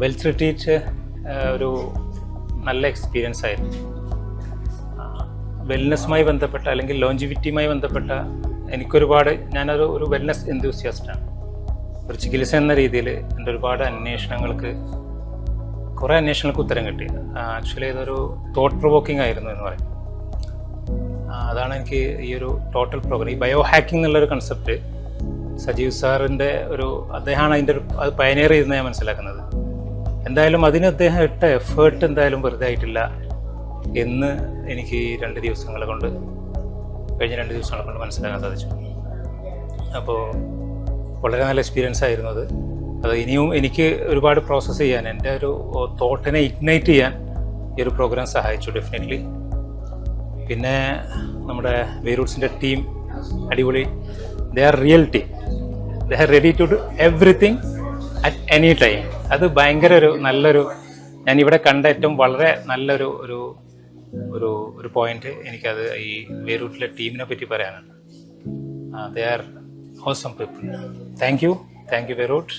Wealth retreat ഒരു നല്ല experience ആയിരുന്നു. വെൽനെസ്സുമായി ബന്ധപ്പെട്ട അല്ലെങ്കിൽ ലോഞ്ചിവിറ്റിയുമായി ബന്ധപ്പെട്ട ഞാനൊരു വെൽനെസ് എന്തൂസിയാസ്റ്റാണ്. ഒരു ചികിത്സ എന്ന രീതിയിൽ എൻ്റെ ഒരുപാട് കുറേ അന്വേഷണങ്ങൾക്ക് ഉത്തരം കിട്ടി. ആക്ച്വലി ഇതൊരു തോട്ട് പ്രൊവോക്കിംഗ് ആയിരുന്നു എന്ന് പറയും. അതാണ് എനിക്ക് ഈ ഒരു ടോട്ടൽ പ്രോഗ്രാം, ഈ ബയോ ഹാക്കിംഗ് എന്നുള്ളൊരു കൺസെപ്റ്റ് സജീവ് സാറിൻ്റെ അദ്ദേഹമാണ് അത് പയനിയർ ചെയ്തെന്ന് ഞാൻ മനസ്സിലാക്കുന്നത്. എന്തായാലും അതിന് അദ്ദേഹം ഇട്ട എഫേർട്ട് എന്തായാലും വെറുതെ ആയിട്ടില്ല എന്ന് എനിക്ക് കഴിഞ്ഞ 2 ദിവസങ്ങൾ കൊണ്ട് മനസ്സിലാക്കാൻ സാധിച്ചു. അപ്പോൾ വളരെ നല്ല എക്സ്പീരിയൻസ് ആയിരുന്നു അത്. ഇനിയും എനിക്ക് ഒരുപാട് പ്രോസസ്സ് ചെയ്യാൻ, എൻ്റെ ഒരു തോട്ടിനെ ഇഗ്നൈറ്റ് ചെയ്യാൻ ഈ ഒരു പ്രോഗ്രാം സഹായിച്ചു ഡെഫിനറ്റ്ലി. പിന്നെ നമ്മുടെ വേറൂട്ട്സിൻ്റെ ടീം അടിപൊളി. They are real team. They are ready to do everything at any time. അത് ഭയങ്കര ഞാനിവിടെ കണ്ട ഏറ്റവും വളരെ നല്ലൊരു ഒരു പോയിന്റ് എനിക്കത് ഈ വേറൂട്ടിലെ ടീമിനെ പറ്റി പറയാനാണ്. They are awesome people. Thank you വേറൂട്ട്.